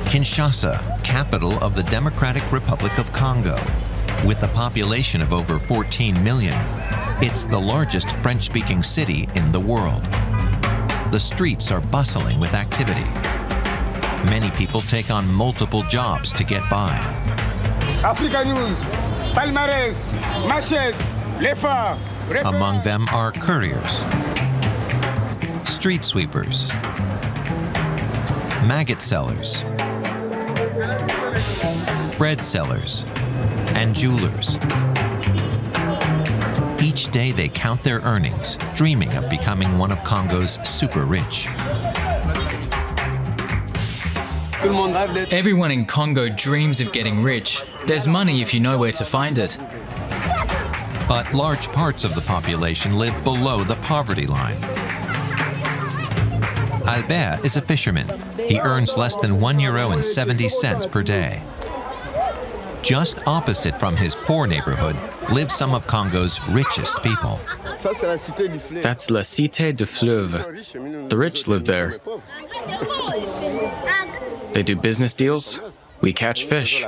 Kinshasa, capital of the Democratic Republic of Congo. With a population of over 14 million, it's the largest French-speaking city in the world. The streets are bustling with activity. Many people take on multiple jobs to get by. Africa News, Palmarès, Machette, Lefa. Among them are couriers, street sweepers, maggot sellers, bread sellers, and jewelers. Each day they count their earnings, dreaming of becoming one of Congo's super rich. Everyone in Congo dreams of getting rich. There's money if you know where to find it. But large parts of the population live below the poverty line. Albert is a fisherman. He earns less than €1.70 per day. Just opposite from his poor neighborhood live some of Congo's richest people. That's La Cité du Fleuve. The rich live there. They do business deals. We catch fish.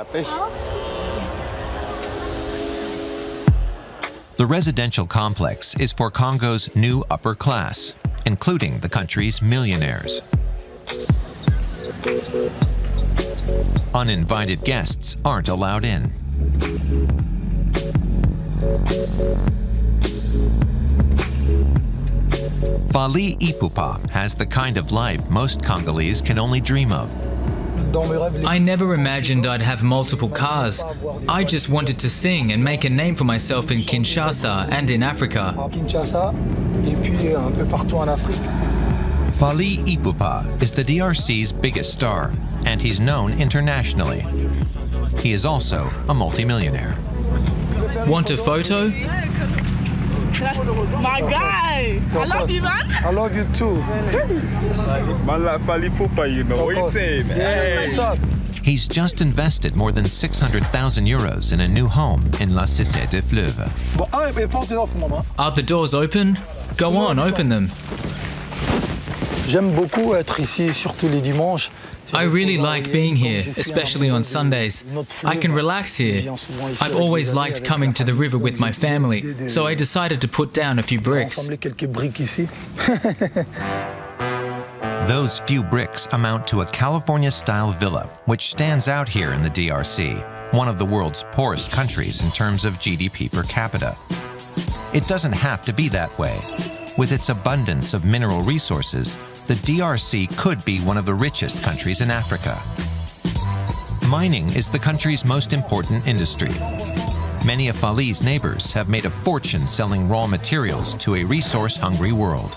The residential complex is for Congo's new upper class, including the country's millionaires. Uninvited guests aren't allowed in. Fally Ipupa has the kind of life most Congolese can only dream of. I never imagined I'd have multiple cars. I just wanted to sing and make a name for myself in Kinshasa and in Africa. Fally Ipupa is the DRC's biggest star, and he's known internationally. He is also a multimillionaire. Want a photo? My guy! I love you, man! I love you too. Man like Fally Ipupa, you know. What you saying? Hey. He's just invested more than €600,000 in a new home in La Cité du Fleuve. Are the doors open? Go on, open them. J'aime beaucoup être ici, surtout les dimanches. I really like being here, especially on Sundays. I can relax here. I've always liked coming to the river with my family, so I decided to put down a few bricks. Those few bricks amount to a California-style villa, which stands out here in the DRC, one of the world's poorest countries in terms of GDP per capita. It doesn't have to be that way. With its abundance of mineral resources, the DRC could be one of the richest countries in Africa. Mining is the country's most important industry. Many of Fally's neighbors have made a fortune selling raw materials to a resource-hungry world.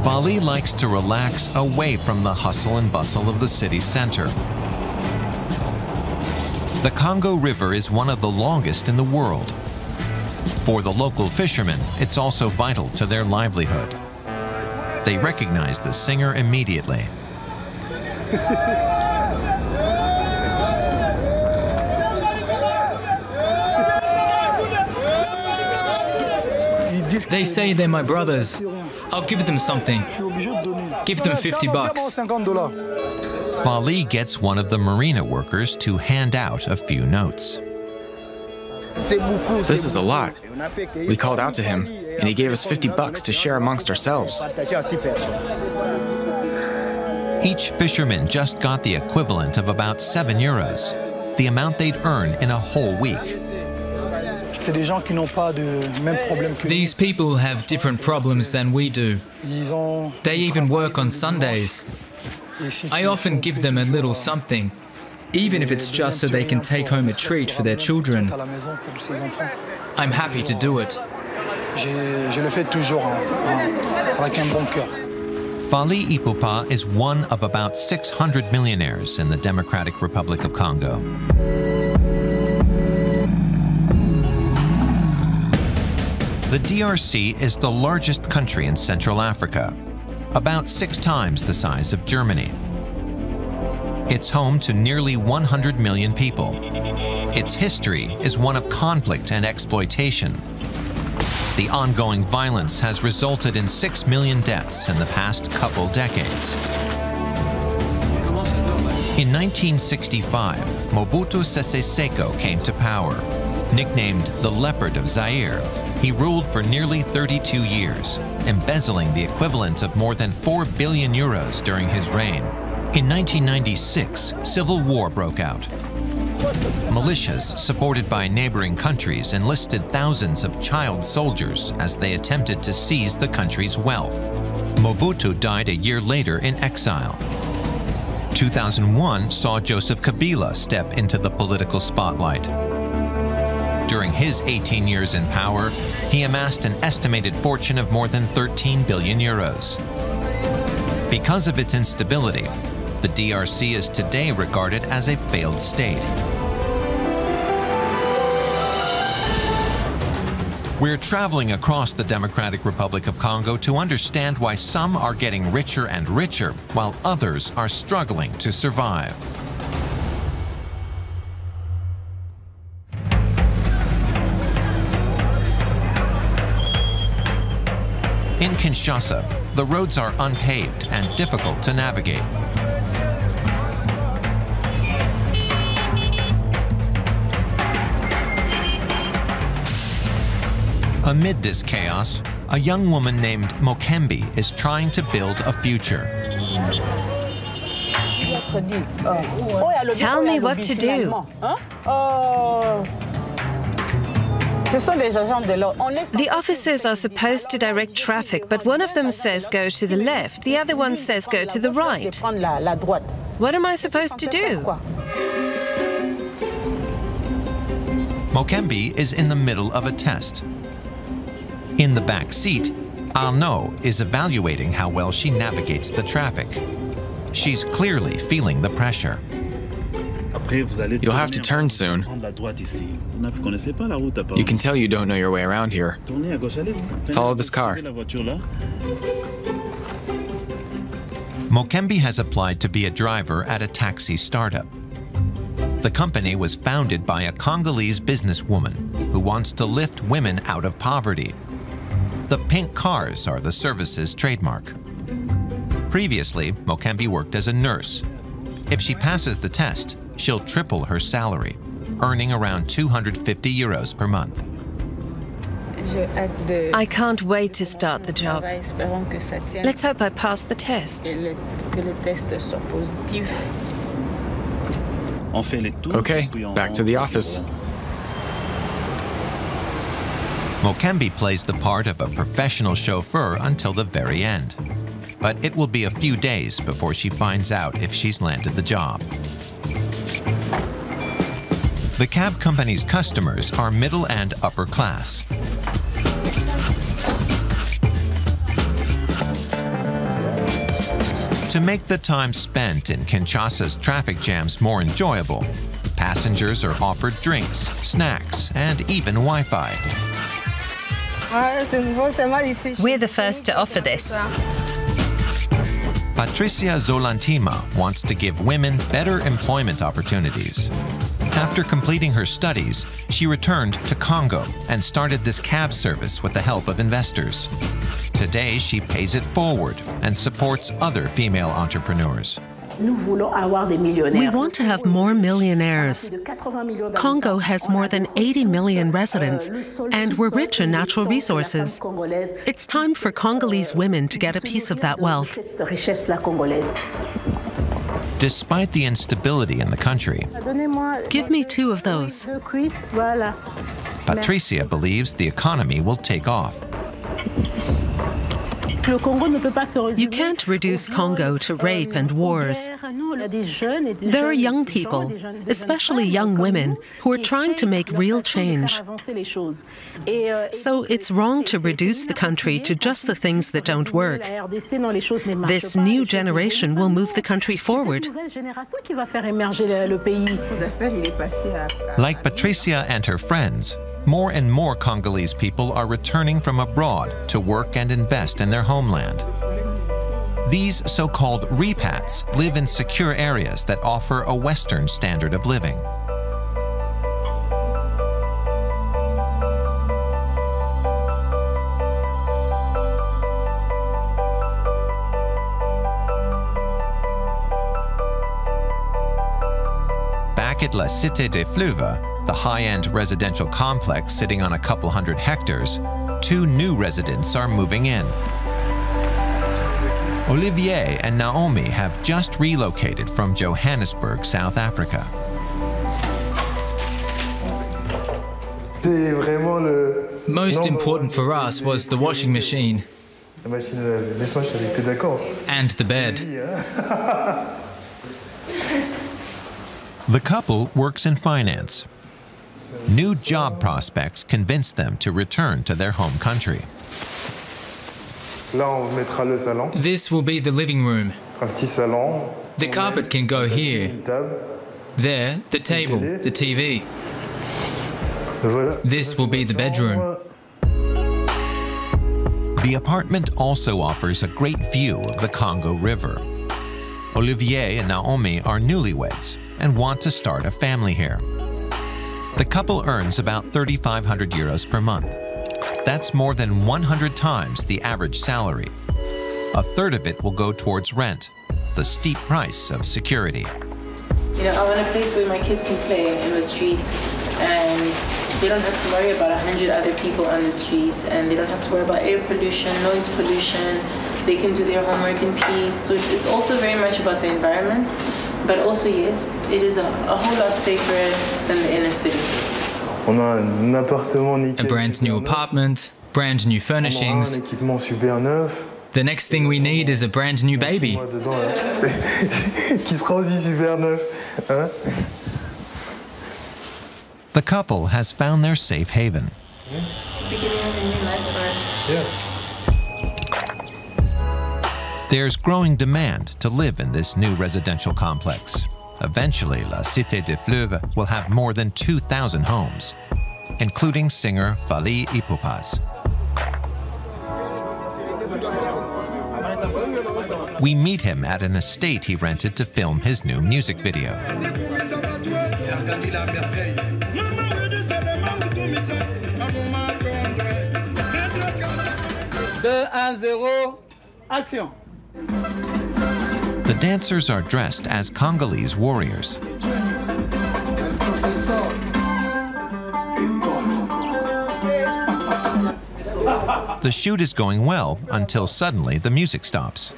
Fally likes to relax away from the hustle and bustle of the city center. The Congo River is one of the longest in the world. For the local fishermen, it's also vital to their livelihood. They recognize the singer immediately. They say they're my brothers. I'll give them something. Give them $50. Fally gets one of the marina workers to hand out a few notes. This is a lot. We called out to him, and he gave us $50 to share amongst ourselves. Each fisherman just got the equivalent of about €7, the amount they'd earn in a whole week. These people have different problems than we do. They even work on Sundays. I often give them a little something, even if it's just so they can take home a treat for their children. I'm happy to do it. Fally Ipupa is one of about 600 millionaires in the Democratic Republic of Congo. The DRC is the largest country in Central Africa, about 6 times the size of Germany. It's home to nearly 100 million people. Its history is one of conflict and exploitation. The ongoing violence has resulted in 6 million deaths in the past couple decades. In 1965, Mobutu Sese Seko came to power. Nicknamed the Leopard of Zaire, he ruled for nearly 32 years, embezzling the equivalent of more than 4 billion euros during his reign. In 1996, civil war broke out. Militias, supported by neighboring countries, enlisted thousands of child soldiers as they attempted to seize the country's wealth. Mobutu died a year later in exile. 2001 saw Joseph Kabila step into the political spotlight. During his 18 years in power, he amassed an estimated fortune of more than 13 billion euros. Because of its instability, the DRC is today regarded as a failed state. We're traveling across the Democratic Republic of Congo to understand why some are getting richer and richer, while others are struggling to survive. In Kinshasa, the roads are unpaved and difficult to navigate. Amid this chaos, a young woman named Mokembi is trying to build a future. Tell me what to do. The officers are supposed to direct traffic, but one of them says go to the left, the other one says go to the right. What am I supposed to do? Mokembi is in the middle of a test. In the back seat, Arnaud is evaluating how well she navigates the traffic. She's clearly feeling the pressure. You'll have to turn soon. You can tell you don't know your way around here. Follow this car. Mokembi has applied to be a driver at a taxi startup. The company was founded by a Congolese businesswoman who wants to lift women out of poverty. The pink cars are the service's trademark. Previously, Mokembi worked as a nurse. If she passes the test, she'll triple her salary, earning around 250 euros per month. I can't wait to start the job. Let's hope I pass the test. Okay, back to the office. Mokembi plays the part of a professional chauffeur until the very end. But it will be a few days before she finds out if she's landed the job. The cab company's customers are middle and upper class. To make the time spent in Kinshasa's traffic jams more enjoyable, passengers are offered drinks, snacks, and even Wi-Fi. We're the first to offer this. Patricia Zolantima wants to give women better employment opportunities. After completing her studies, she returned to Congo and started this cab service with the help of investors. Today, she pays it forward and supports other female entrepreneurs. We want to have more millionaires. Congo has more than 80 million residents, and we're rich in natural resources. It's time for Congolese women to get a piece of that wealth. Despite the instability in the country, give me 2 of those. Patricia believes the economy will take off. You can't reduce Congo to rape and wars. There are young people, especially young women, who are trying to make real change. So it's wrong to reduce the country to just the things that don't work. This new generation will move the country forward. Like Patricia and her friends, more and more Congolese people are returning from abroad to work and invest in their homeland. These so-called repats live in secure areas that offer a Western standard of living. Back at La Cité des Fleuves, the high-end residential complex sitting on a couple hundred hectares, 2 new residents are moving in. Olivier and Naomi have just relocated from Johannesburg, South Africa. Most important for us was the washing machine and the bed. The couple works in finance. New job prospects convince them to return to their home country. This will be the living room. The carpet can go here. There, the table, the TV. This will be the bedroom. The apartment also offers a great view of the Congo River. Olivier and Naomi are newlyweds and want to start a family here. The couple earns about 3,500 euros per month. That's more than 100 times the average salary. A third of it will go towards rent, the steep price of security. You know, I want a place where my kids can play in the streets and they don't have to worry about 100 other people on the streets, and they don't have to worry about air pollution, noise pollution. They can do their homework in peace. So it's also very much about the environment, but also, yes, it is a whole lot safer than the inner city. A brand new apartment, brand new furnishings. The next thing we need is a brand new baby. The couple has found their safe haven. Beginning of a new life for us. Yes. There's growing demand to live in this new residential complex. Eventually, La Cité des Fleuves will have more than 2,000 homes, including singer Fally Ipupas. We meet him at an estate he rented to film his new music video. 2, 1, 0, action. The dancers are dressed as Congolese warriors. The shoot is going well until suddenly the music stops.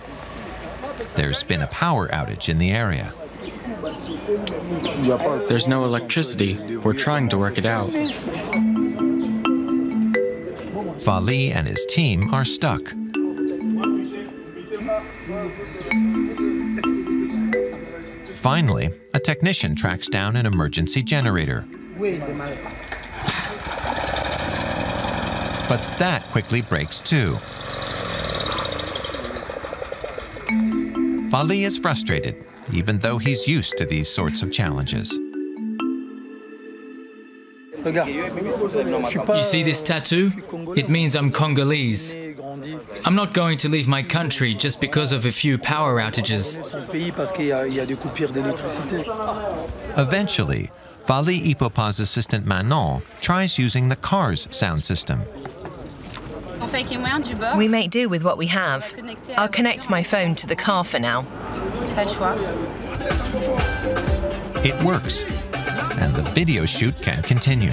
There's been a power outage in the area. There's no electricity. We're trying to work it out. Fally and his team are stuck. Finally, a technician tracks down an emergency generator. But that quickly breaks too. Fally is frustrated, even though he's used to these sorts of challenges. You see this tattoo? It means I'm Congolese. I'm not going to leave my country just because of a few power outages. Eventually, Fally Ipupas' assistant Manon tries using the car's sound system. We make do with what we have. I'll connect my phone to the car for now. It works, and the video shoot can continue.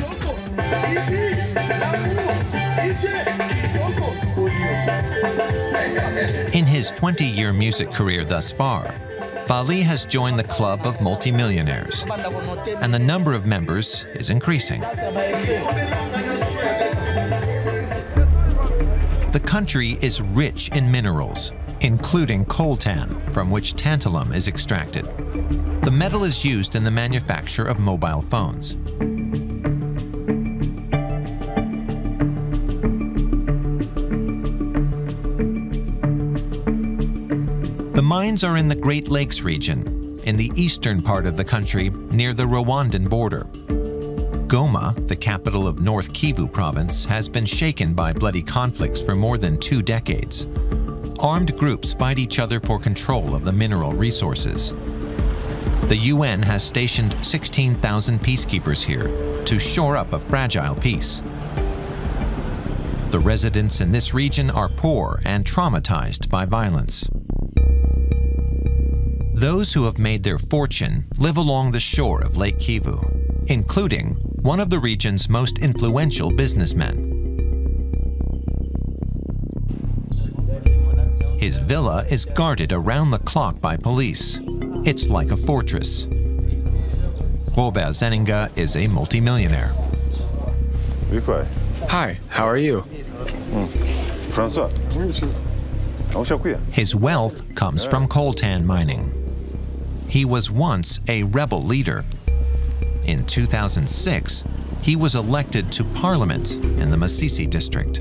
In his 20-year music career thus far, Fally has joined the club of multimillionaires, and the number of members is increasing. The country is rich in minerals, including coltan, from which tantalum is extracted. The metal is used in the manufacture of mobile phones. The mines are in the Great Lakes region, in the eastern part of the country near the Rwandan border. Goma, the capital of North Kivu province, has been shaken by bloody conflicts for more than 2 decades. Armed groups fight each other for control of the mineral resources. The UN has stationed 16,000 peacekeepers here to shore up a fragile peace. The residents in this region are poor and traumatized by violence. Those who have made their fortune live along the shore of Lake Kivu, including one of the region's most influential businessmen. His villa is guarded around the clock by police. It's like a fortress. Robert Zeninga is a multimillionaire. Hi, how are you? His wealth comes from coltan mining. He was once a rebel leader. In 2006, he was elected to parliament in the Masisi district.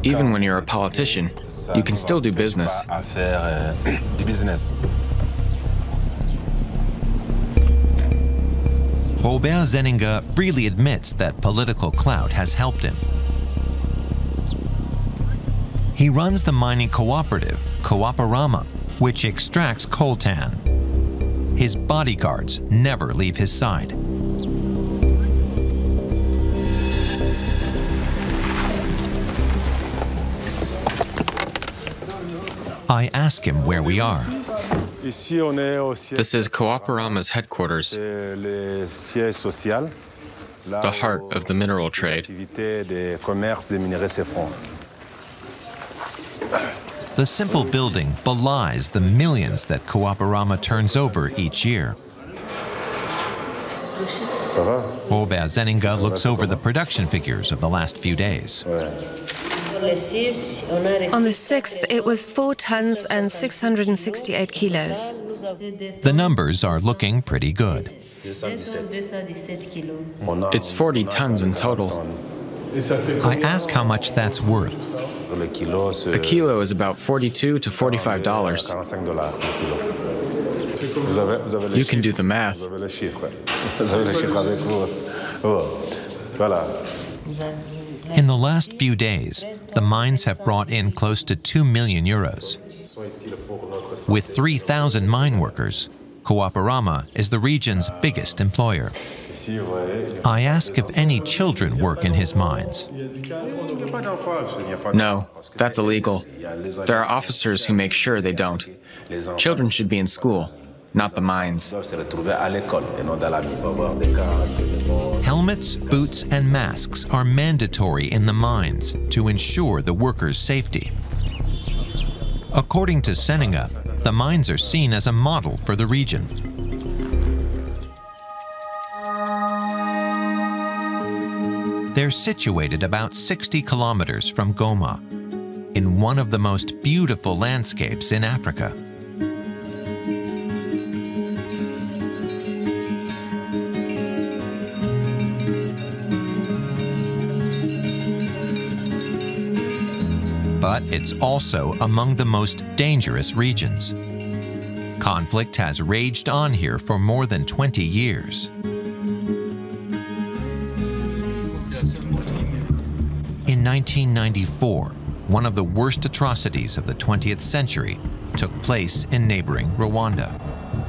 Even when you're a politician, you can still do business. Robert Zeninga freely admits that political clout has helped him. He runs the mining cooperative, Coaparama, which extracts coltan. His bodyguards never leave his side. I ask him where we are. This is Coaparama's headquarters, the heart of the mineral trade. The simple building belies the millions that Coaparama turns over each year. Robert Zeninga looks over the production figures of the last few days. On the 6th, it was 4 tons and 668 kilos. The numbers are looking pretty good. It's 40 tons in total. I ask how much that's worth. A kilo is about $42 to $45. You can do the math. In the last few days, the mines have brought in close to 2 million euros. With 3,000 mine workers, Coaparama is the region's biggest employer. I ask if any children work in his mines. No, that's illegal. There are officers who make sure they don't. Children should be in school, not the mines. Helmets, boots, and masks are mandatory in the mines to ensure the workers' safety. According to Zeninga, the mines are seen as a model for the region. They're situated about 60 kilometers from Goma, in one of the most beautiful landscapes in Africa. But it's also among the most dangerous regions. Conflict has raged on here for more than 20 years. In 1994, one of the worst atrocities of the 20th century took place in neighboring Rwanda,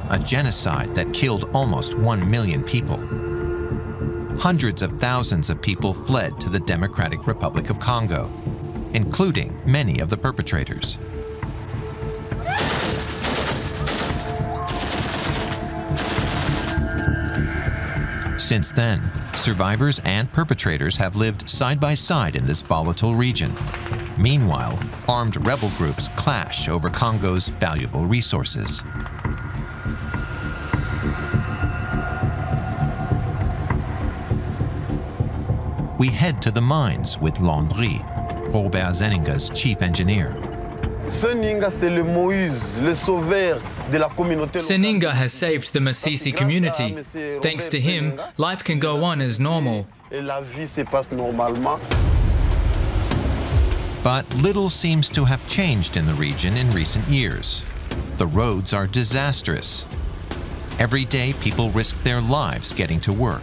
a genocide that killed almost 1 million people. Hundreds of thousands of people fled to the Democratic Republic of Congo, including many of the perpetrators. Since then, survivors and perpetrators have lived side by side in this volatile region. Meanwhile, armed rebel groups clash over Congo's valuable resources. We head to the mines with Landry, Robert Zeninga's chief engineer. Zeninga has saved the Masisi community. Thanks to him, life can go on as normal. But little seems to have changed in the region in recent years. The roads are disastrous. Every day, people risk their lives getting to work.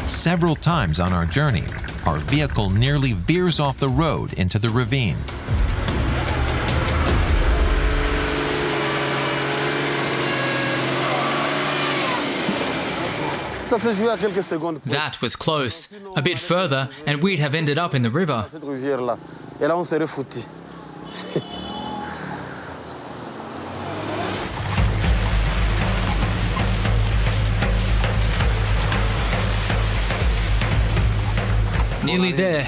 Several times on our journey, our vehicle nearly veers off the road into the ravine. That was close. A bit further, and we'd have ended up in the river. Nearly there.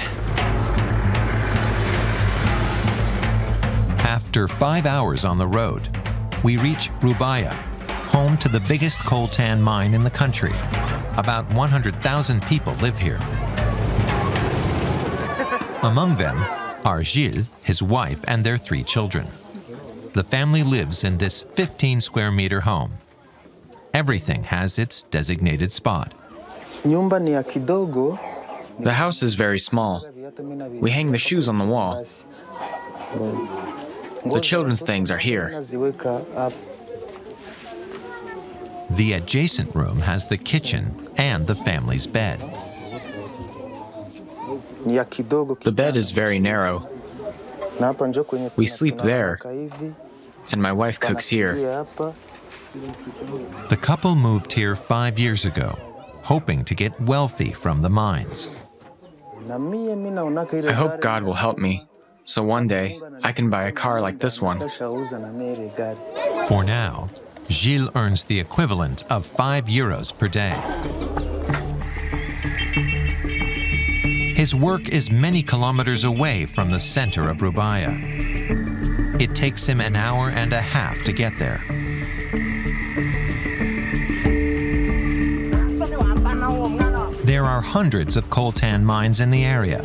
After 5 hours on the road, we reach Rubaya, home to the biggest coltan mine in the country. About 100,000 people live here. Among them are Gilles, his wife, and their 3 children. The family lives in this 15-square-meter home. Everything has its designated spot. The house is very small. We hang the shoes on the wall. The children's things are here. The adjacent room has the kitchen and the family's bed. The bed is very narrow. We sleep there, and my wife cooks here. The couple moved here 5 years ago, hoping to get wealthy from the mines. I hope God will help me, so one day I can buy a car like this one. For now, Gilles earns the equivalent of €5 per day. His work is many kilometers away from the center of Rubaya. It takes him an hour and a half to get there. There are hundreds of coltan mines in the area.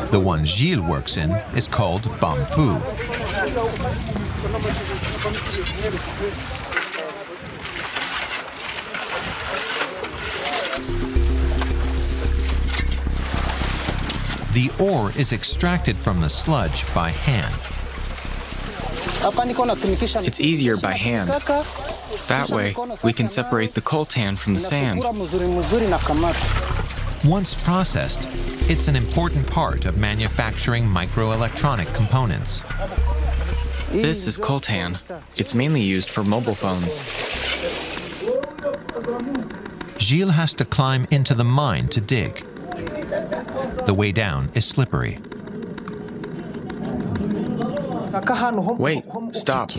The one Gilles works in is called Bamfu. The ore is extracted from the sludge by hand. It's easier by hand. That way, we can separate the coltan from the sand. Once processed, it's an important part of manufacturing microelectronic components. This is coltan. It's mainly used for mobile phones. Gilles has to climb into the mine to dig. The way down is slippery. Wait, stop.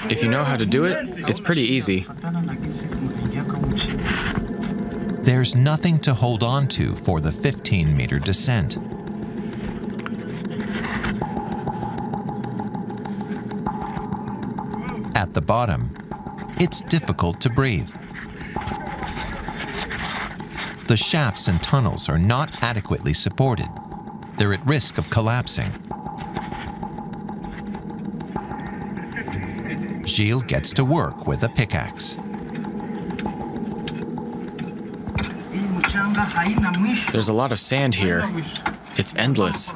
If you know how to do it, it's pretty easy. There's nothing to hold on to for the 15-meter descent. At the bottom, it's difficult to breathe. The shafts and tunnels are not adequately supported. They're at risk of collapsing. Gilles gets to work with a pickaxe. There's a lot of sand here. It's endless.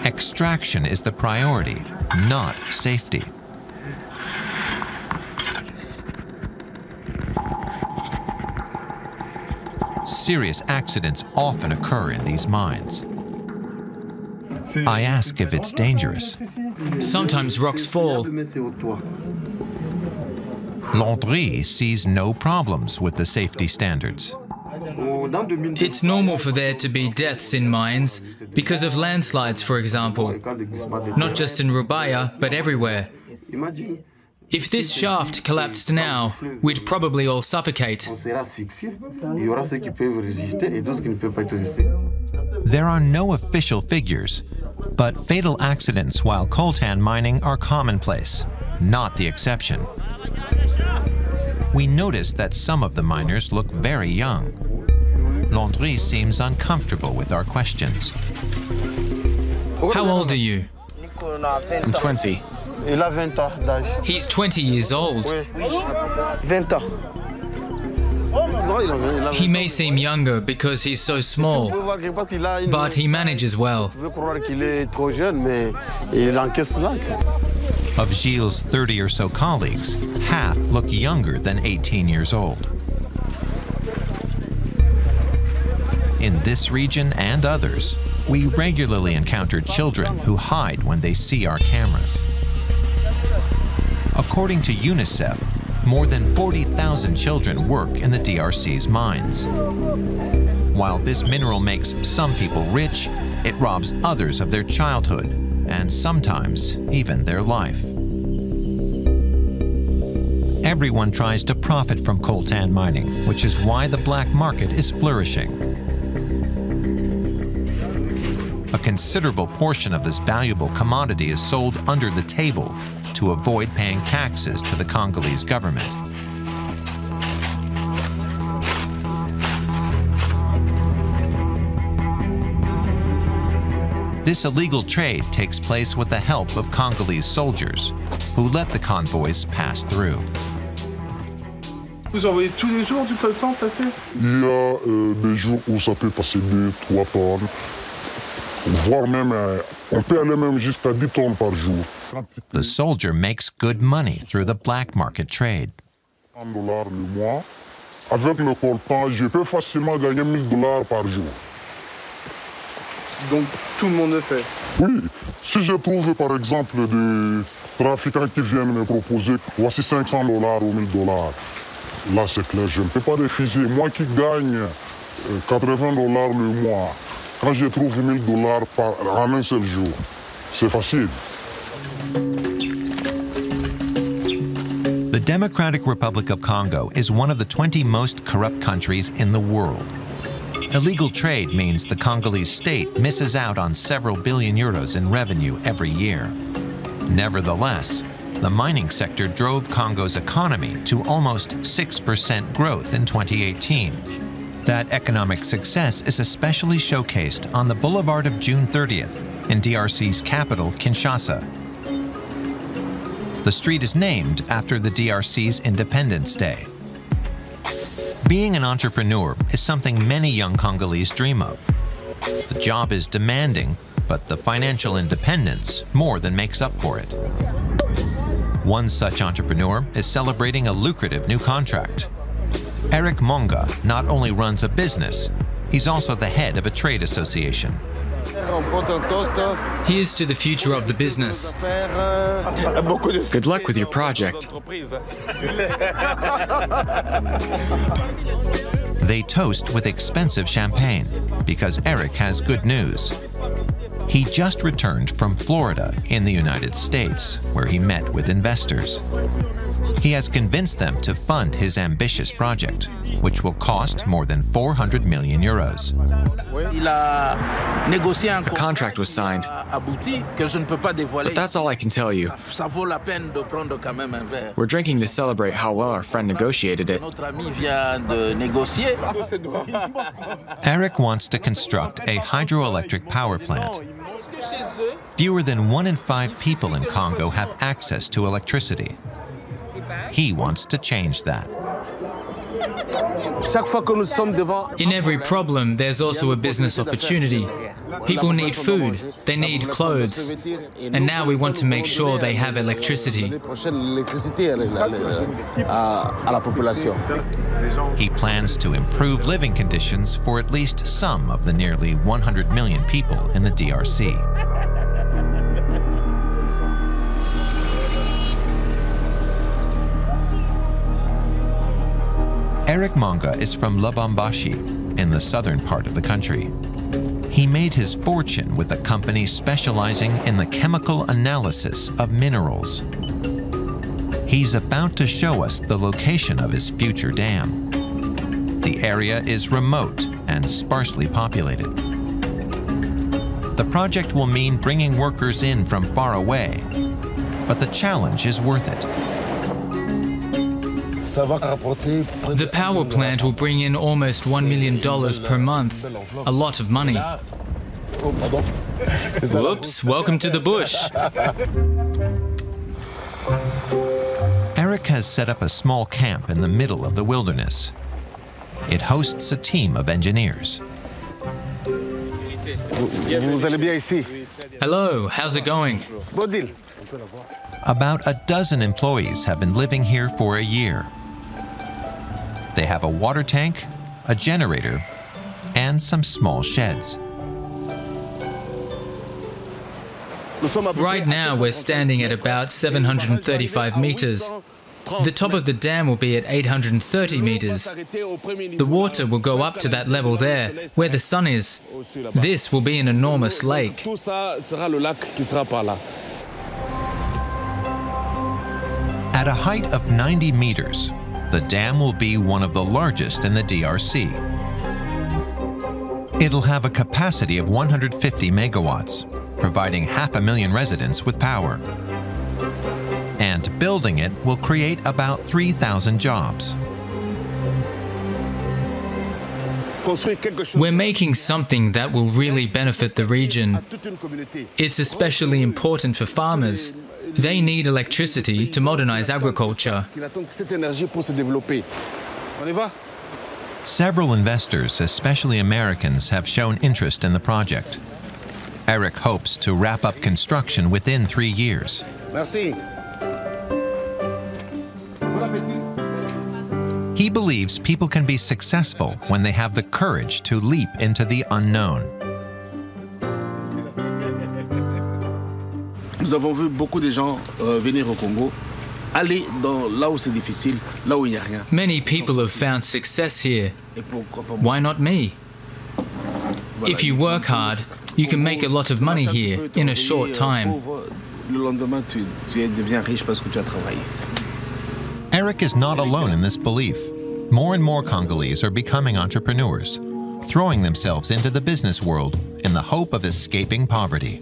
Extraction is the priority, not safety. Serious accidents often occur in these mines. I ask if it's dangerous. Sometimes rocks fall. Landry sees no problems with the safety standards. It's normal for there to be deaths in mines because of landslides, for example. Not just in Rubaya, but everywhere. If this shaft collapsed now, we'd probably all suffocate. There are no official figures, but fatal accidents while coltan mining are commonplace, not the exception. We notice that some of the miners look very young. Landry seems uncomfortable with our questions. How old are you? I'm 20. He's 20 years old. He may seem younger because he's so small, but he manages well. Of Gilles' 30 or so colleagues, half look younger than 18 years old. In this region and others, we regularly encounter children who hide when they see our cameras. According to UNICEF, more than 40,000 children work in the DRC's mines. While this mineral makes some people rich, it robs others of their childhood and sometimes even their life. Everyone tries to profit from coltan mining, which is why the black market is flourishing. A considerable portion of this valuable commodity is sold under the table to avoid paying taxes to the Congolese government. This illegal trade takes place with the help of Congolese soldiers, who let the convoys pass through. Vous envoyez tous les jours du coltan passer? Il y a des jours où ça peut passer 2, 3 tonnes, voire même, on peut aller même jusqu'à 10 tonnes par jour. The soldier makes good money through the black market trade. $100 le mois. Avec le coltan, je peux facilement gagner $1000 par jour. Donc tout le monde le fait? Oui. Si je trouve par exemple des trafiquants qui viennent me proposer voici $500 ou $1000, là c'est clair, je ne peux pas refuser. Moi qui gagne $80 le mois, quand je trouve $1000 en un seul jour, c'est facile. The Democratic Republic of Congo is one of the 20 most corrupt countries in the world. Illegal trade means the Congolese state misses out on several billion euros in revenue every year. Nevertheless, the mining sector drove Congo's economy to almost 6% growth in 2018. That economic success is especially showcased on the Boulevard of June 30th in DRC's capital, Kinshasa. The street is named after the DRC's Independence Day. Being an entrepreneur is something many young Congolese dream of. The job is demanding, but the financial independence more than makes up for it. One such entrepreneur is celebrating a lucrative new contract. Eric Monga not only runs a business, he's also the head of a trade association. Here's to the future of the business. Good luck with your project. They toast with expensive champagne because Eric has good news. He just returned from Florida in the United States, where he met with investors. He has convinced them to fund his ambitious project, which will cost more than 400 million euros. A contract was signed, but that's all I can tell you. We're drinking to celebrate how well our friend negotiated it. Eric wants to construct a hydroelectric power plant. Fewer than 1 in 5 people in Congo have access to electricity. He wants to change that. In every problem, there's also a business opportunity. People need food, they need clothes, and now we want to make sure they have electricity. He plans to improve living conditions for at least some of the nearly 100 million people in the DRC. Eric Monga is from Lubumbashi, in the southern part of the country. He made his fortune with a company specializing in the chemical analysis of minerals. He's about to show us the location of his future dam. The area is remote and sparsely populated. The project will mean bringing workers in from far away, but the challenge is worth it. The power plant will bring in almost $1 million per month, a lot of money. Whoops, welcome to the bush. Eric has set up a small camp in the middle of the wilderness. It hosts a team of engineers. Hello, how's it going? About a dozen employees have been living here for a year. They have a water tank, a generator, and some small sheds. Right now, we're standing at about 735 meters. The top of the dam will be at 830 meters. The water will go up to that level there, where the sun is. This will be an enormous lake. At a height of 90 meters, the dam will be one of the largest in the DRC. It'll have a capacity of 150 megawatts, providing 500,000 residents with power. And building it will create about 3,000 jobs. We're making something that will really benefit the region. It's especially important for farmers. They need electricity to modernize agriculture. Several investors, especially Americans, have shown interest in the project. Eric hopes to wrap up construction within 3 years. Merci. He believes people can be successful when they have the courage to leap into the unknown. Nous avons vu beaucoup de gens venir au Congo, aller là où c'est difficile, là où il n'y a rien. Many people have found success here. Why not me? If you work hard, you can make a lot of money here in a short time. Le lendemain, tu deviens riche parce que tu as travaillé. Eric is not alone in this belief. More and more Congolese are becoming entrepreneurs, throwing themselves into the business world in the hope of escaping poverty.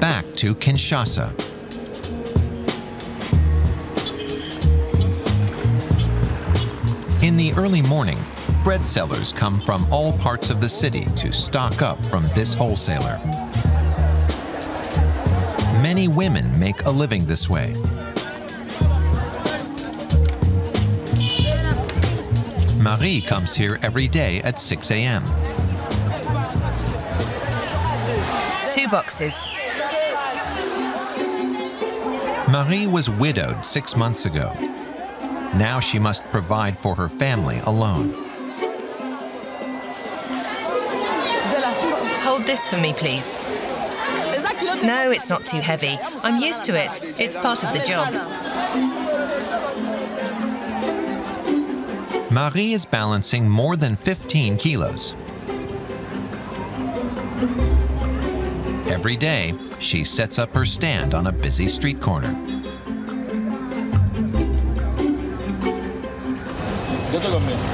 Back to Kinshasa. In the early morning, bread sellers come from all parts of the city to stock up from this wholesaler. Many women make a living this way. Marie comes here every day at 6 a.m. 2 boxes. Marie was widowed 6 months ago. Now she must provide for her family alone. Hold this for me, please. No, it's not too heavy. I'm used to it. It's part of the job. Marie is balancing more than 15 kilos. Every day, she sets up her stand on a busy street corner.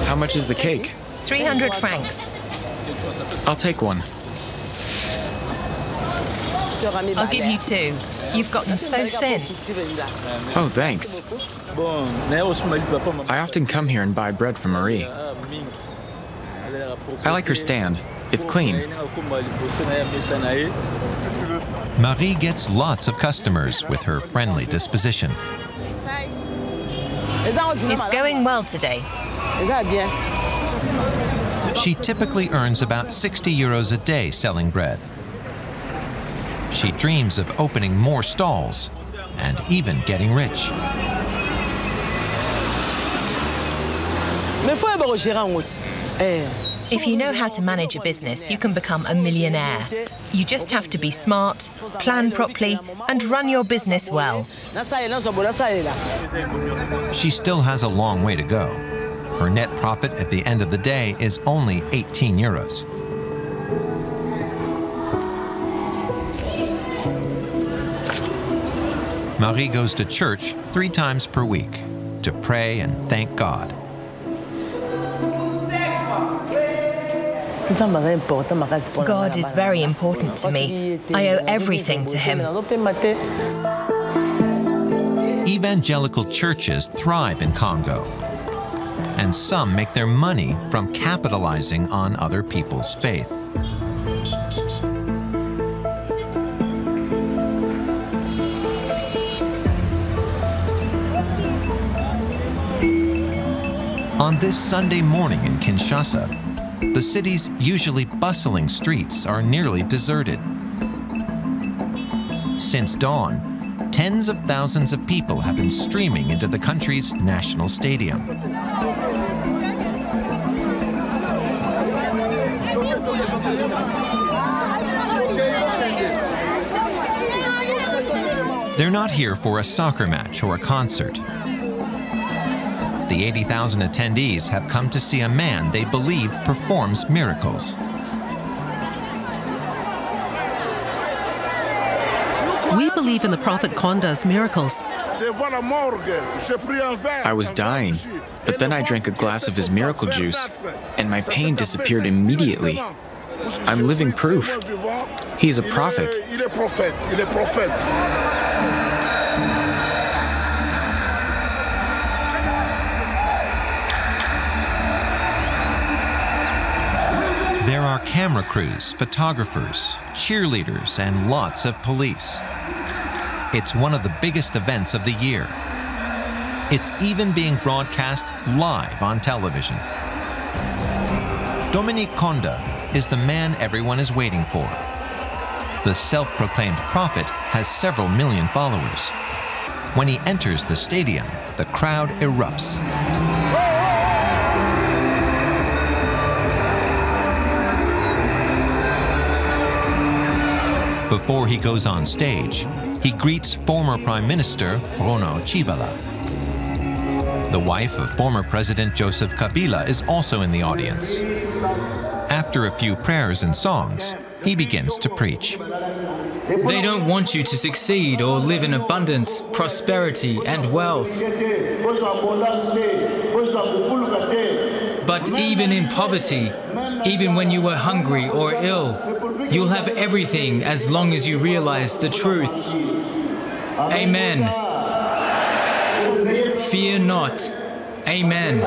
How much is the cake? 300 francs. I'll take one. I'll give you 2. You've gotten so thin. Oh, thanks. I often come here and buy bread from Marie. I like her stand. It's clean. Marie gets lots of customers with her friendly disposition. It's going well today. She typically earns about 60 euros a day selling bread. She dreams of opening more stalls and even getting rich. If you know how to manage a business, you can become a millionaire. You just have to be smart, plan properly, and run your business well. She still has a long way to go. Her net profit at the end of the day is only 18 euros. Marie goes to church 3 times per week to pray and thank God. God is very important to me. I owe everything to him. Evangelical churches thrive in Congo, and some make their money from capitalizing on other people's faith. On this Sunday morning in Kinshasa, the city's usually bustling streets are nearly deserted. Since dawn, tens of thousands of people have been streaming into the country's national stadium. They're not here for a soccer match or a concert. The 80,000 attendees have come to see a man they believe performs miracles. We believe in the Prophet Konda's miracles. I was dying, but then I drank a glass of his miracle juice, and my pain disappeared immediately. I'm living proof. He's a prophet. There are camera crews, photographers, cheerleaders, and lots of police. It's one of the biggest events of the year. It's even being broadcast live on television. Dominique Konda is the man everyone is waiting for. The self-proclaimed prophet has several million followers. When he enters the stadium, the crowd erupts. Before he goes on stage, he greets former Prime Minister Rono Chibala. The wife of former President Joseph Kabila is also in the audience. After a few prayers and songs, he begins to preach. They don't want you to succeed or live in abundance, prosperity, and wealth. But even in poverty, even when you were hungry or ill, you'll have everything as long as you realize the truth. Amen. Fear not. Amen.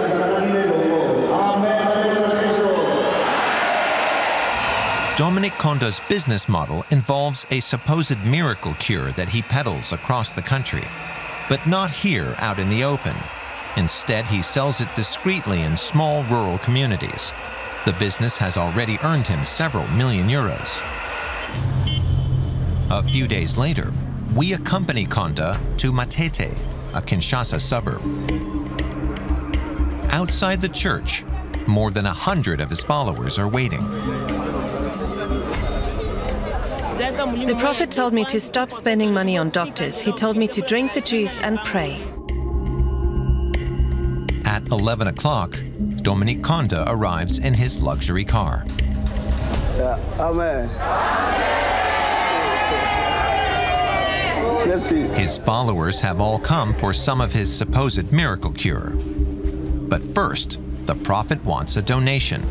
Dominique Konda's business model involves a supposed miracle cure that he peddles across the country, but not here out in the open. Instead, he sells it discreetly in small rural communities. The business has already earned him several million euros. A few days later, we accompany Konda to Matete, a Kinshasa suburb. Outside the church, more than 100 of his followers are waiting. The Prophet told me to stop spending money on doctors. He told me to drink the juice and pray. At 11 o'clock, Dominique Konda arrives in his luxury car. Amen. His followers have all come for some of his supposed miracle cure. But first, the Prophet wants a donation.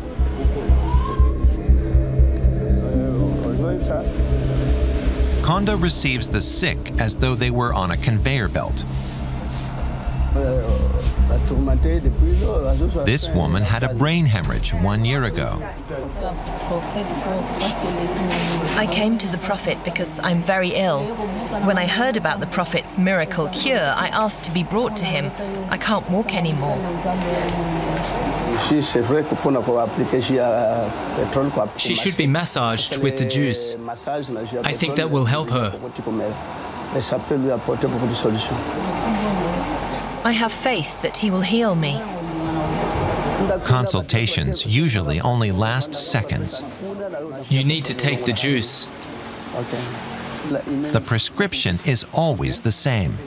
Konda receives the sick as though they were on a conveyor belt. This woman had a brain hemorrhage 1 year ago. I came to the Prophet because I'm very ill. When I heard about the Prophet's miracle cure, I asked to be brought to him. I can't walk anymore. She should be massaged with the juice. I think that will help her. I have faith that he will heal me. Consultations usually only last seconds. You need to take the juice. The prescription is always the same.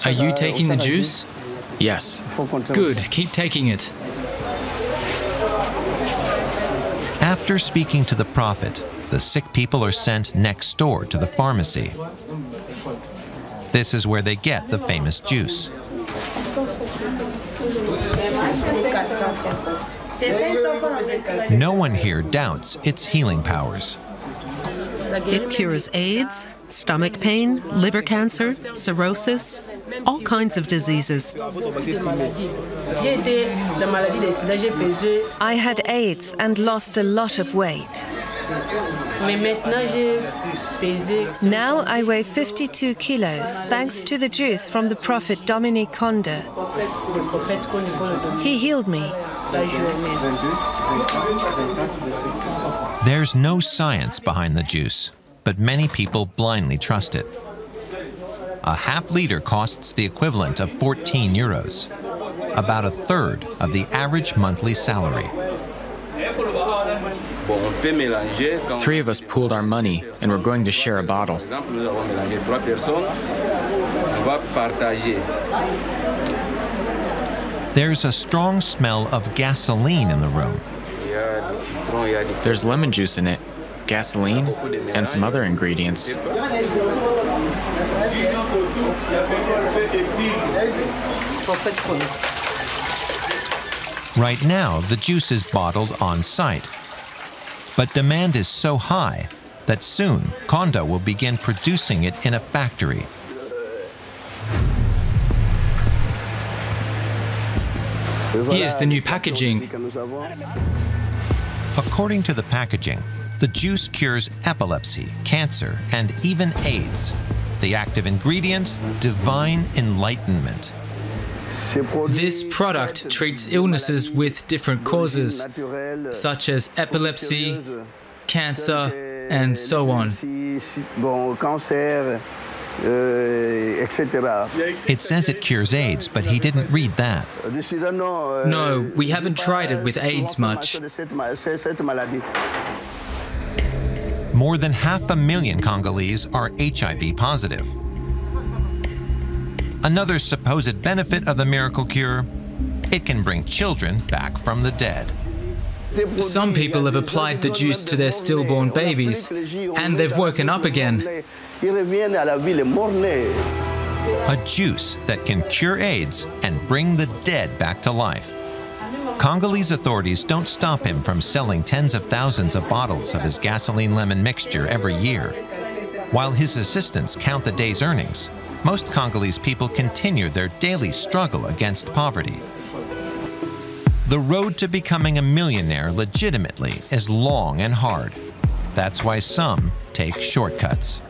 Are you taking the juice? Yes. Good, keep taking it. After speaking to the Prophet, the sick people are sent next door to the pharmacy. This is where they get the famous juice. No one here doubts its healing powers. It cures AIDS, stomach pain, liver cancer, cirrhosis, all kinds of diseases. I had AIDS and lost a lot of weight. Now I weigh 52 kilos thanks to the juice from the Prophet Dominique Konda. He healed me. There's no science behind the juice, but many people blindly trust it. A half-liter costs the equivalent of 14 euros, about a third of the average monthly salary. 3 of us pooled our money, and we're going to share a bottle. There's a strong smell of gasoline in the room. There's lemon juice in it, gasoline, and some other ingredients. Right now, the juice is bottled on site. But demand is so high that soon Kondo will begin producing it in a factory. Here's the new packaging. According to the packaging, the juice cures epilepsy, cancer, and even AIDS. The active ingredient, divine enlightenment. This product treats illnesses with different causes, such as epilepsy, cancer, and so on. It says it cures AIDS, but he didn't read that. No, we haven't tried it with AIDS much. More than 500,000 Congolese are HIV positive. Another supposed benefit of the miracle cure, it can bring children back from the dead. Some people have applied the juice to their stillborn babies, and they've woken up again. A juice that can cure AIDS and bring the dead back to life. Congolese authorities don't stop him from selling tens of thousands of bottles of his gasoline lemon mixture every year. While his assistants count the day's earnings, most Congolese people continue their daily struggle against poverty. The road to becoming a millionaire legitimately is long and hard. That's why some take shortcuts.